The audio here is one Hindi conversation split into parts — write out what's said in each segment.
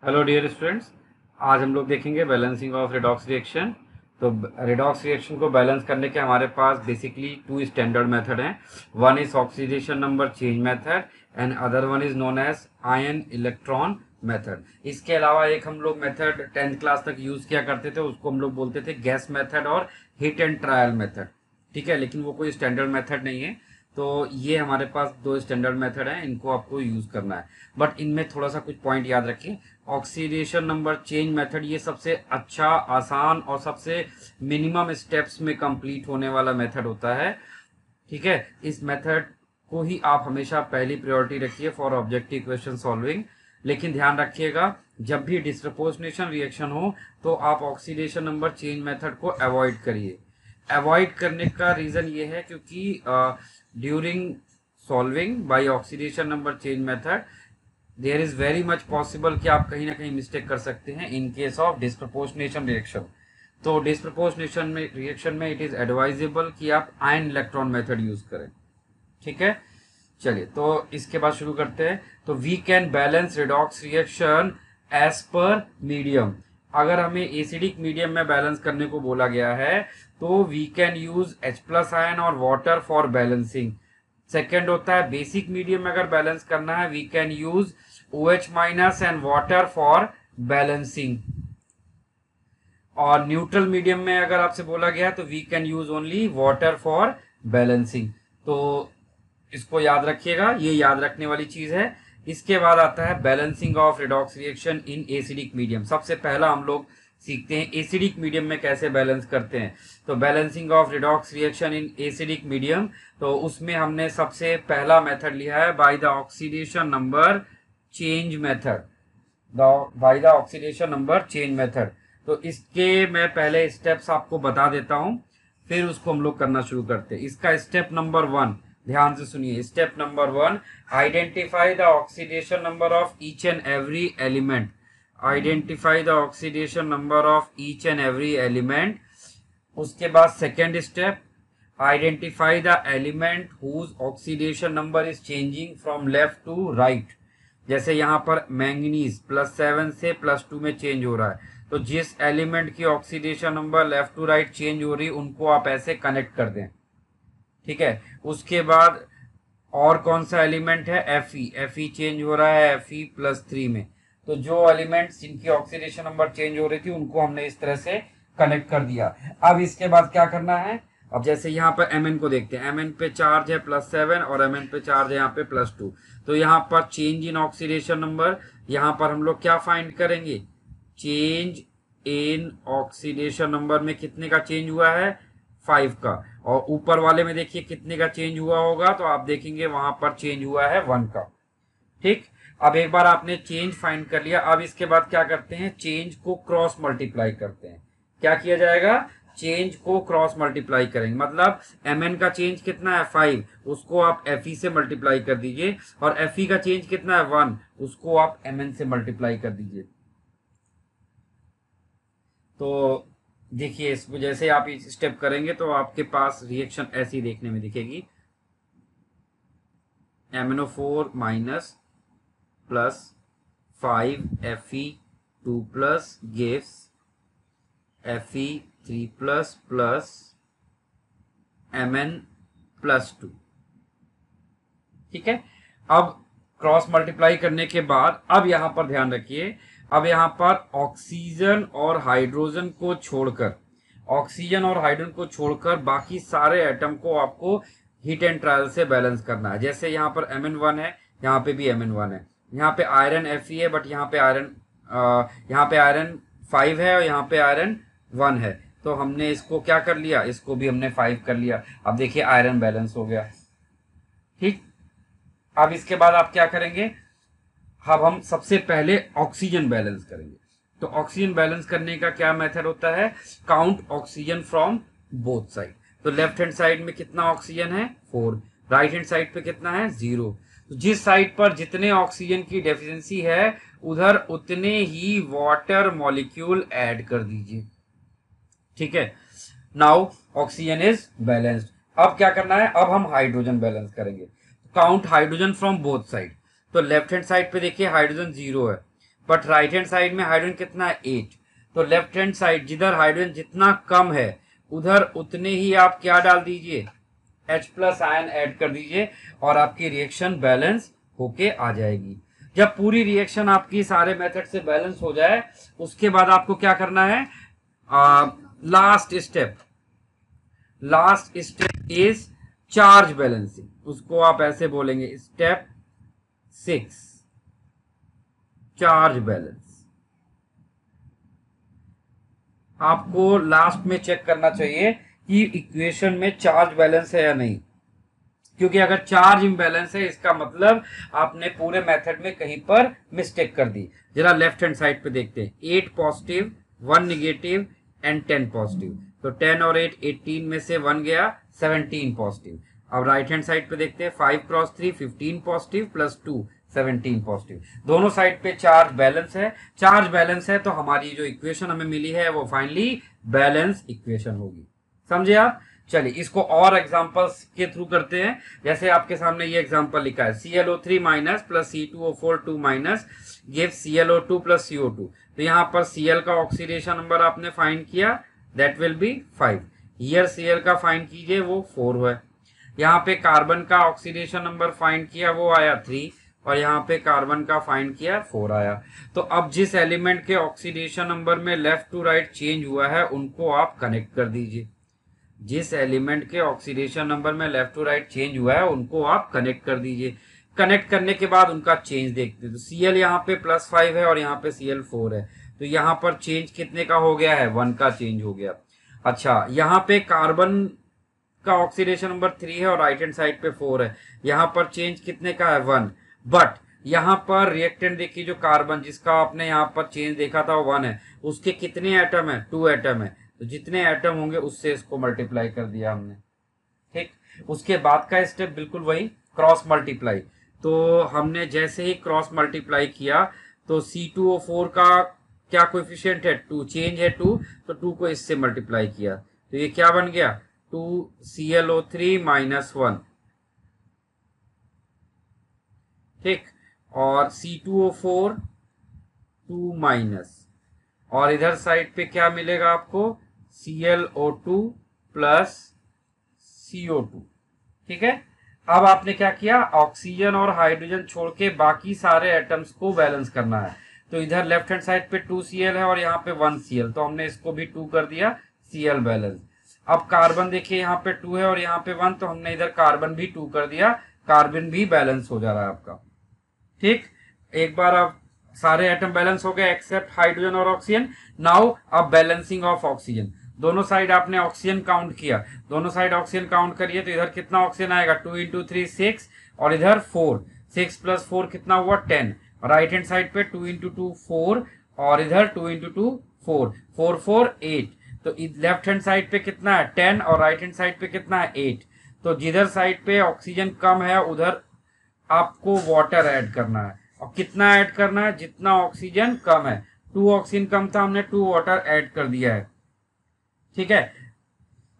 हेलो डियर स्टूडेंट्स, आज हम लोग देखेंगे बैलेंसिंग ऑफ रेडॉक्स रिएक्शन। तो रेडॉक्स रिएक्शन को बैलेंस करने के हमारे पास बेसिकली टू स्टैंडर्ड मेथड हैं। One is oxidation number change method and other one is known as ion electron method. इसके अलावा एक हम लोग मेथड 10th क्लास तक यूज किया करते थे, उसको हम लोग बोलते थे गैस मेथड और हिट एंड ट्रायल मेथड। ठीक है, लेकिन वो कोई स्टैंडर्ड मेथड नहीं है। तो ये हमारे पास दो स्टैंडर्ड मेथड हैं, इनको आपको यूज करना है। बट इनमें थोड़ा सा कुछ पॉइंट याद रखिए। ऑक्सीडेशन नंबर चेंज मेथड ये सबसे अच्छा, आसान और सबसे मिनिमम स्टेप्स में कंप्लीट होने वाला मेथड होता है। ठीक है, इस मेथड को ही आप हमेशा पहली प्रायोरिटी रखिए फॉर ऑब्जेक्टिव क्वेश्चन सॉल्विंग। लेकिन ध्यान रखिएगा, जब भी डिस्प्रपोर्शनेशन रिएक्शन हो तो आप ऑक्सीडेशन नंबर चेंज मेथड को अवॉइड करिए। अवॉइड करने का रीजन ये है क्योंकि during solving by oxidation number change method there is very much possible कि आप कहीं ना कहीं मिस्टेक कर सकते हैं in case of disproportionation reaction. तो डिस्प्रपोर्शनेशन में रिएक्शन में इट इज एडवाइजेबल कि आप आयन इलेक्ट्रॉन मेथड यूज करें। ठीक है, चलिए तो इसके बाद शुरू करते हैं। तो we can balance redox reaction as per medium. अगर हमें एसिडिक मीडियम में बैलेंस करने को बोला गया है तो we can use H+ ion और वाटर फॉर बैलेंसिंग। सेकेंड होता है बेसिक मीडियम में अगर बैलेंस करना है we can use OH- and water for balancing. और न्यूट्रल मीडियम में अगर आपसे बोला गया तो we can use only water for balancing. तो इसको याद रखिएगा, ये याद रखने वाली चीज है। इसके बाद आता है balancing of redox reaction in acidic medium. सबसे पहला हम लोग सीखते हैं एसिडिक मीडियम में कैसे बैलेंस करते हैं। तो balancing of redox reaction in acidic medium, तो उसमें हमने सबसे पहला मेथड लिया है by the oxidation number change method. By the oxidation number change method. तो इसके मैं पहले स्टेप्स आपको बता देता हूं, फिर उसको हम लोग करना शुरू करते हैं। इसका स्टेप नंबर 1 ध्यान से सुनिए। Step number 1, identify the oxidation number of each and every element. Identify the oxidation number of each and every element. उसके बाद second step, identify the element whose oxidation number is changing from left to right. जैसे यहाँ पर मैंगनीज +7 से +2 में चेंज हो रहा है, तो जिस एलिमेंट की oxidation number left to right change हो रही उनको आप ऐसे कनेक्ट कर दें। ठीक है, उसके बाद और कौन सा एलिमेंट है, Fe चेंज हो रहा है Fe+3 में। तो जो एलिमेंट्स जिनकी ऑक्सीडेशन नंबर चेंज हो रही थी उनको हमने इस तरह से कनेक्ट कर दिया। अब इसके बाद क्या करना है, अब जैसे यहाँ पर Mn को देखते हैं। Mn पे चार्ज है +7 और Mn पे चार्ज है यहाँ पे +2। तो यहाँ पर चेंज इन ऑक्सीडेशन नंबर, यहाँ पर हम लोग क्या फाइंड करेंगे, चेंज इन ऑक्सीडेशन नंबर में कितने का चेंज हुआ है, 5 का। और ऊपर वाले में देखिए कितने का चेंज हुआ होगा, तो आप देखेंगे वहां पर चेंज हुआ है 1 का। ठीक, अब एक बार आपने चेंज फाइंड कर लिया, अब इसके बाद क्या करते हैं, चेंज को क्रॉस मल्टीप्लाई करते हैं। क्या किया जाएगा, चेंज को क्रॉस मल्टीप्लाई करेंगे। मतलब Mn का चेंज कितना है 5, उसको आप Fe से मल्टीप्लाई कर दीजिए। और Fe का चेंज कितना है 1, उसको आप Mn से मल्टीप्लाई कर दीजिए। तो देखिए इसको जैसे आप इस स्टेप करेंगे तो आपके पास रिएक्शन ऐसी देखने में दिखेगी। MnO4 minus +5 Fe2+ gives Fe3+ Mn+2। ठीक है, अब क्रॉस मल्टीप्लाई करने के बाद अब यहां पर ध्यान रखिए, अब यहां पर ऑक्सीजन और हाइड्रोजन को छोड़कर, ऑक्सीजन और हाइड्रोजन को छोड़कर बाकी सारे एटम को आपको हीट एंड ट्रायल से बैलेंस करना है। जैसे यहाँ पर Mn1 है, यहाँ पे भी Mn1 है, यहाँ पे आयरन Fe है, बट यहाँ पे आयरन 5 है और यहाँ पे आयरन 1 है। तो हमने इसको क्या कर लिया, इसको भी हमने 5 कर लिया। अब देखिए आयरन बैलेंस हो गया। ठीक, अब इसके बाद आप क्या करेंगे, अब हम सबसे पहले ऑक्सीजन बैलेंस करेंगे। तो ऑक्सीजन बैलेंस करने का क्या मेथड होता है, count oxygen from both side. तो लेफ्ट हैंड साइड में कितना ऑक्सीजन है 4, राइट हैंड साइड पे कितना है 0। तो जिस साइड पर जितने ऑक्सीजन की डेफिशिएंसी है उधर उतने ही वाटर मॉलिक्यूल ऐड कर दीजिए। ठीक है, नाउ ऑक्सीजन इज बैलेंस्ड। अब क्या करना है, अब हम हाइड्रोजन बैलेंस करेंगे। Count hydrogen from both side. तो लेफ्ट हैंड साइड पे देखिए हाइड्रोजन 0 है, बट राइट हैंड साइड में हाइड्रोजन कितना है 8। तो लेफ्ट हैंड साइड जिधर हाइड्रोजन जितना कम है उधर उतने ही आप क्या डाल दीजिए, H प्लस आयन ऐड कर दीजिए और आपकी रिएक्शन बैलेंस होके आ जाएगी। जब पूरी रिएक्शन आपकी सारे मेथड से बैलेंस हो जाए उसके बाद आपको क्या करना है, last step is charge balancing, उसको आप ऐसे बोलेंगे स्टेप 6 चार्ज बैलेंस। आपको लास्ट में चेक करना चाहिए कि इक्वेशन में चार्ज बैलेंस है या नहीं, क्योंकि अगर चार्ज इम्बैलेंस है इसका मतलब आपने पूरे मेथड में कहीं पर मिस्टेक कर दी। जरा लेफ्ट हैंड साइड पे देखते हैं, 8 पॉजिटिव 1 निगेटिव एंड 10 पॉजिटिव, तो 10 और 8 18 में से 1 गया 17 पॉजिटिव। अब राइट हैंड साइड पे देखते हैं 5 क्रॉस 3 15 पॉजिटिव प्लस 2 17 पॉजिटिव। दोनों साइड पे चार्ज बैलेंस है, चार्ज बैलेंस है तो हमारी जो इक्वेशन हमें मिली है वो फाइनली बैलेंस इक्वेशन होगी। समझे आप? चलिए इसको और एग्जांपल्स के थ्रू करते हैं। जैसे आपके सामने ये एग्जांपल लिखा है ClO3 minus plus C2O4 2 minus give ClO2 plus CO2। तो यहाँ पर Cl का ऑक्सीडेशन नंबर आपने फाइंड किया, that will be 5। Here Cl का फाइंड कीजिए, वो 4 है। यहाँ पे कार्बन का ऑक्सीडेशन नंबर फाइंड किया, वो आया 3, और यहाँ पे कार्बन का फाइंड किया 4 आया। तो अब जिस एलिमेंट के ऑक्सीडेशन नंबर में लेफ्ट टू राइट चेंज हुआ है उनको आप कनेक्ट कर दीजिए। जिस एलिमेंट के ऑक्सीडेशन नंबर में लेफ्ट टू राइट चेंज हुआ है उनको आप कनेक्ट कर दीजिए। कनेक्ट करने के बाद उनका चेंज देखते हैं। तो Cl यहाँ पे +5 है और यहाँ पे Cl 4 है, तो यहाँ पर चेंज कितने का हो गया है, 1 का चेंज हो गया। अच्छा, यहाँ पे कार्बन का ऑक्सीडेशन नंबर 3 है और राइट हैंड साइड पे 4 है, यहाँ पर चेंज कितने का है, 1। बट यहाँ पर रिएक्टेंट देखिए, जो कार्बन जिसका आपने यहाँ पर चेंज देखा था वो 1 है, उसके कितने एटम है, 2 एटम है। तो जितने एटम होंगे उससे इसको मल्टीप्लाई कर दिया हमने, ठीक। उसके बाद का स्टेप बिल्कुल वही, क्रॉस मल्टीप्लाई। तो हमने जैसे ही क्रॉस मल्टीप्लाई किया तो C2O4 का क्या कोएफिशिएंट है, 2, चेंज है 2, तो 2 को इससे मल्टीप्लाई किया तो ये क्या बन गया, 2ClO3 माइनस 1, ठीक। और C2O4 2 माइनस, और इधर साइड पे क्या मिलेगा आपको, ClO2 प्लस CO2, ठीक है। अब आपने क्या किया, ऑक्सीजन और हाइड्रोजन छोड़ के बाकी सारे एटम्स को बैलेंस करना है। तो इधर लेफ्ट हैंड साइड पे 2Cl है और यहाँ पे 1Cl, तो हमने इसको भी 2 कर दिया, Cl बैलेंस। अब कार्बन देखिए यहाँ पे 2 है और यहाँ पे 1, तो हमने इधर कार्बन भी 2 कर दिया, कार्बन भी बैलेंस हो जा रहा है आपका, ठीक। एक बार अब सारे एटम बैलेंस हो गए एक्सेप्ट हाइड्रोजन और ऑक्सीजन। नाउ अब बैलेंसिंग ऑफ ऑक्सीजन, दोनों साइड आपने ऑक्सीजन काउंट किया, दोनों साइड ऑक्सीजन काउंट करिए तो इधर कितना ऑक्सीजन आएगा, 2 × 3 6, और इधर 4, 6 + 4 कितना हुआ 10, और राइट हैंड साइड पे 2 × 2 4, और इधर 2 × 2 4, 4 4 8। तो लेफ्ट हैंड साइड पे कितना है 10 और राइट हैंड साइड पे कितना है 8। तो जिधर साइड पे ऑक्सीजन कम है उधर आपको वाटर ऐड करना है, और कितना ऐड करना है, जितना ऑक्सीजन कम है। 2 ऑक्सीजन कम था, हमने 2 वाटर ऐड कर दिया है, ठीक है।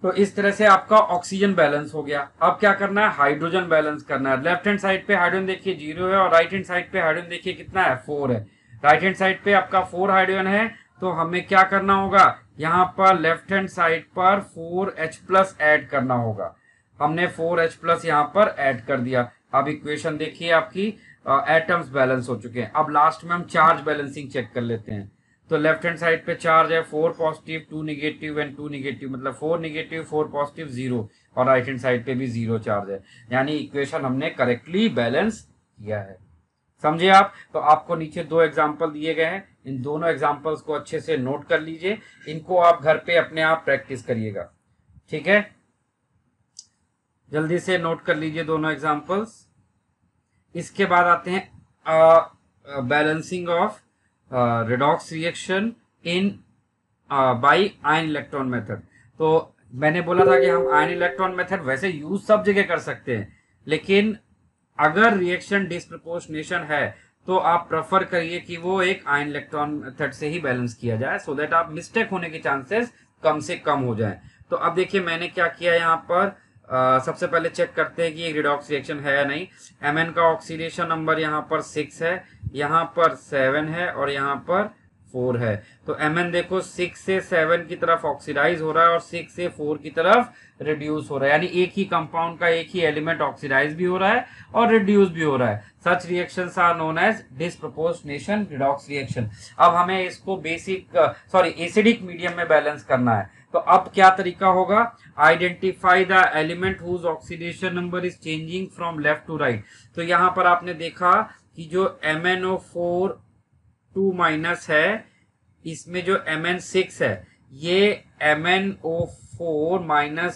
तो इस तरह से आपका ऑक्सीजन बैलेंस हो गया। अब क्या करना है, हाइड्रोजन बैलेंस करना है। लेफ्ट हैंड साइड पे हाइड्रोजन देखिए 0 है और राइट हैंड साइड पे हाइड्रोजन देखिए कितना है, 4 है। राइट हैंड साइड पे आपका 4 हाइड्रोजन है, तो हमें क्या करना होगा, यहाँ पर लेफ्ट हैंड साइड पर 4H+ ऐड करना होगा। हमने 4H+ यहाँ पर ऐड कर दिया। अब इक्वेशन देखिए आपकी, एटम्स बैलेंस हो चुके हैं। अब लास्ट में हम चार्ज बैलेंसिंग चेक कर लेते हैं। तो लेफ्ट हैंड साइड पे चार्ज है 4 पॉजिटिव 2 निगेटिव एंड 2 निगेटिव, मतलब 4 निगेटिव 4 पॉजिटिव 0, और राइट हैंड साइड पे भी 0 चार्ज है, यानी इक्वेशन हमने करेक्टली बैलेंस किया है। समझे आप? तो आपको नीचे 2 एग्जांपल दिए गए हैं, इन दोनों एग्जांपल्स को अच्छे से नोट कर लीजिए, इनको आप घर पे अपने आप प्रैक्टिस करिएगा, ठीक है। जल्दी से नोट कर लीजिए दोनों एग्जांपल्स। इसके बाद आते हैं balancing of redox reaction in by ion electron method। तो मैंने बोला था कि हम आयन इलेक्ट्रॉन मेथड वैसे यूज सब जगह कर सकते हैं, लेकिन अगर रिएक्शन डिस्प्रपोर्शनेशन है तो आप प्रेफर करिए कि वो एक आयन इलेक्ट्रॉन मेथड से ही बैलेंस किया जाए, सो दैट आप मिस्टेक होने के चांसेस कम से कम हो जाएं। तो अब देखिए मैंने क्या किया यहाँ पर, सबसे पहले चेक करते हैं कि एक रिडॉक्स रिएक्शन है या नहीं। Mn का ऑक्सीडेशन नंबर यहाँ पर 6 है, यहाँ पर 7 है और यहाँ पर 4 है। तो Mn देखो 6 से 7 की तरफ ऑक्सीडाइज हो रहा है और 6 से 4 की तरफ रिड्यूस हो रहा है, यानी एक ही कंपाउंड का एक ही एलिमेंट ऑक्सीडाइज भी हो रहा है और रिड्यूस भी हो रहा है। Such reactions are known as disproportionation redox reaction. अब हमें इसको एसिडिक मीडियम में बैलेंस करना है। तो अब क्या तरीका होगा, identify the element whose oxidation number is changing from left to right. तो यहाँ पर आपने देखा कि जो MnO4 2- है, इसमें जो Mn6 है ये MnO4-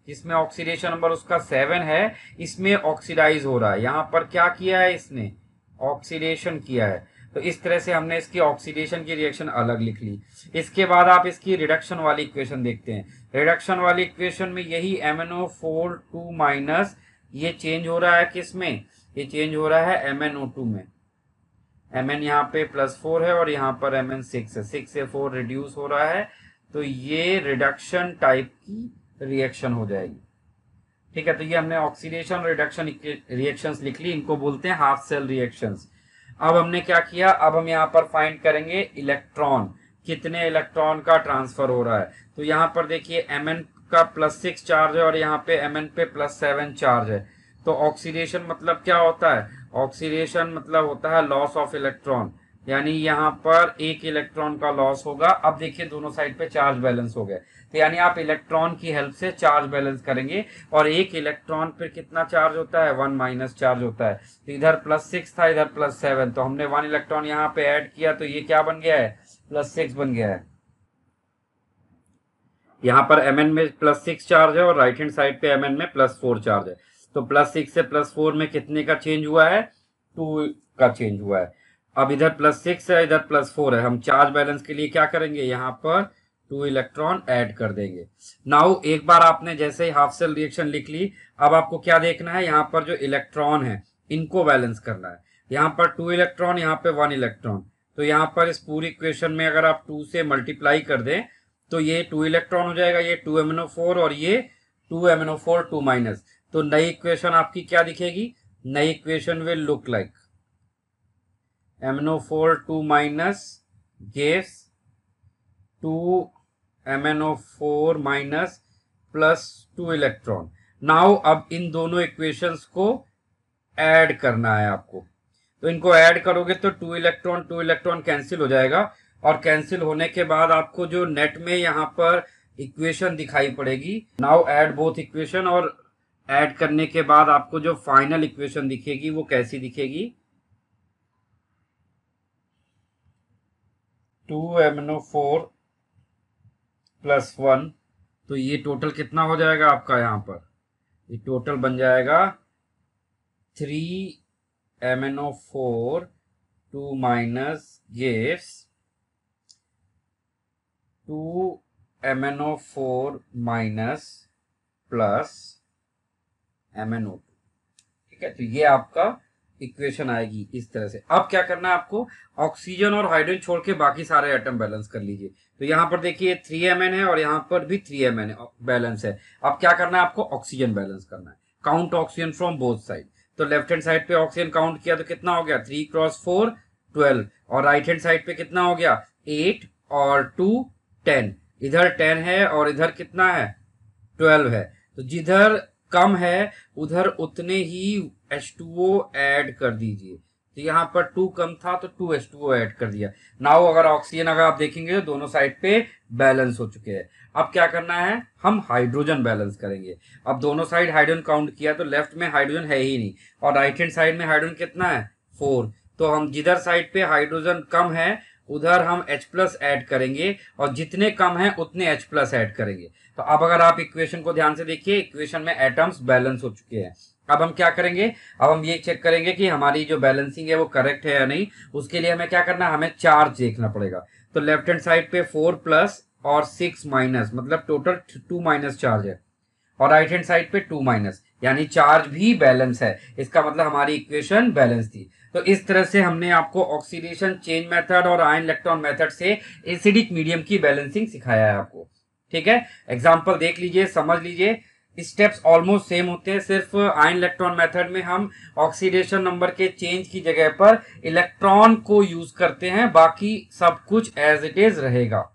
जिसमें ऑक्सीडेशन नंबर उसका 7 है, इसमें ऑक्सीडाइज हो रहा है। यहाँ पर क्या किया है, इसने ऑक्सीडेशन किया है। तो इस तरह से हमने इसकी ऑक्सीडेशन की रिएक्शन अलग लिख ली। इसके बाद आप इसकी रिडक्शन वाली इक्वेशन देखते हैं। रिडक्शन वाली इक्वेशन में यही MnO4 2- ये चेंज हो रहा है किसमें, ये चेंज हो रहा है MnO2 में। Mn यहाँ पे +4 है और यहाँ पर Mn6 है, 6 से 4 रिड्यूस हो रहा है। तो ये रिडक्शन टाइप की रिएक्शन हो जाएगी। ठीक है, तो ये हमने ऑक्सीडेशन रिडक्शन रिएक्शंस लिख ली, इनको बोलते हैं हाफ सेल रिएक्शंस। अब हमने क्या किया, अब हम यहाँ पर फाइंड करेंगे इलेक्ट्रॉन, कितने इलेक्ट्रॉन का ट्रांसफर हो रहा है। तो यहाँ पर देखिए Mn का +6 चार्ज है और यहाँ पे Mn पे +7 चार्ज है। तो ऑक्सीडेशन मतलब क्या होता है, ऑक्सीडेशन मतलब होता है लॉस ऑफ इलेक्ट्रॉन, यानी यहाँ पर एक इलेक्ट्रॉन का लॉस होगा। अब देखिए दोनों साइड पे चार्ज बैलेंस हो गए, तो यानी आप इलेक्ट्रॉन की हेल्प से चार्ज बैलेंस करेंगे। और एक इलेक्ट्रॉन पर कितना चार्ज होता है, 1- चार्ज होता है। तो इधर +6 था, इधर +7, तो हमने 1 इलेक्ट्रॉन यहाँ पे ऐड किया, तो ये क्या बन गया है, +6 बन गया है। यहाँ पर Mn में +6 चार्ज है और राइट हैंड साइड पे Mn में +4 चार्ज है। तो +6 से +4 में कितने का चेंज हुआ है, 2 का चेंज हुआ है। अब इधर +6 है, इधर +4 है। हम चार्ज बैलेंस के लिए क्या करेंगे, यहाँ पर 2 इलेक्ट्रॉन ऐड कर देंगे। नाउ एक बार आपने जैसे ही हाफ सेल रिएक्शन लिख ली, अब आपको क्या देखना है, यहाँ पर जो इलेक्ट्रॉन है इनको बैलेंस करना है। यहाँ पर 2 इलेक्ट्रॉन, यहाँ पे 1 इलेक्ट्रॉन। तो यहाँ पर इस पूरी इक्वेशन में अगर आप 2 से मल्टीप्लाई कर दें तो ये 2 इलेक्ट्रॉन हो जाएगा, ये 2MnO4 और ये 2MnO4 2-। तो नई इक्वेशन आपकी क्या दिखेगी, नई equation will look like MnO4 2- gives 2MnO4- +2 electron. Now अब इन दोनों इक्वेशंस को ऐड करना है आपको। तो इनको ऐड करोगे तो 2 इलेक्ट्रॉन कैंसिल हो जाएगा, और कैंसिल होने के बाद आपको जो नेट में यहाँ पर इक्वेशन दिखाई पड़ेगी। नाउ ऐड बोथ इक्वेशन, और ऐड करने के बाद आपको जो फाइनल इक्वेशन दिखेगी वो कैसी दिखेगी, 2MnO4 +1। तो ये टोटल कितना हो जाएगा आपका, यहाँ पर ये टोटल बन जाएगा 3MnO4 2- gives 2MnO4- MnO2। ठीक है, तो ये आपका इक्वेशन आएगी इस तरह से। अब क्या करना है आपको, ऑक्सीजन और हाइड्रोजन छोड़ के बाकी सारे एटम बैलेंस कर लीजिए। तो यहाँ पर देखिए 3Mn है और यहाँ पर भी 3Mn बैलेंस है। अब क्या करना है आपको, ऑक्सीजन बैलेंस करना है। Count oxygen from both side. तो लेफ्ट हैंड साइड पे ऑक्सीजन काउंट किया तो कितना हो गया, 3 × 4 12, और राइट हैंड साइड पे कितना हो गया, 8 और 2 10। इधर 10 है और इधर कितना है, 12 है। तो जिधर कम है उधर उतने ही H2O ऐड कर दीजिए। तो यहाँ पर 2 कम था तो 2 H2O ऐड कर दिया। नाउ अगर ऑक्सीजन अगर आप देखेंगे तो दोनों साइड पे बैलेंस हो चुके हैं। अब क्या करना है, हम हाइड्रोजन बैलेंस करेंगे। अब दोनों साइड हाइड्रोजन काउंट किया तो लेफ्ट में हाइड्रोजन है ही नहीं, और राइट हैंड साइड में हाइड्रोजन कितना है, 4। तो हम जिधर साइड पे हाइड्रोजन कम है उधर हम H+ ऐड करेंगे, और जितने कम है उतने H+ ऐड करेंगे। तो अब अगर आप इक्वेशन को ध्यान से देखिए, इक्वेशन में एटम्स बैलेंस हो चुके हैं। अब हम क्या करेंगे, अब हम ये चेक करेंगे कि हमारी जो बैलेंसिंग है वो करेक्ट है या नहीं। उसके लिए हमें क्या करना है, हमें चार्ज देखना पड़ेगा। तो लेफ्ट हैंड साइड पे 4+ और 6-, मतलब टोटल 2- चार्ज है, और राइट हैंड साइड पे 2-, यानी चार्ज भी बैलेंस है। इसका मतलब हमारी इक्वेशन बैलेंस थी। तो इस तरह से हमने आपको ऑक्सीडेशन चेंज मेथड और आयन इलेक्ट्रॉन मेथड से एसिडिक मीडियम की बैलेंसिंग सिखाया है आपको। ठीक है, एग्जाम्पल देख लीजिए, समझ लीजिए। स्टेप्स ऑलमोस्ट सेम होते हैं, सिर्फ आयन इलेक्ट्रॉन मेथड में हम ऑक्सीडेशन नंबर के चेंज की जगह पर इलेक्ट्रॉन को यूज करते हैं, बाकी सब कुछ एज इट इज रहेगा।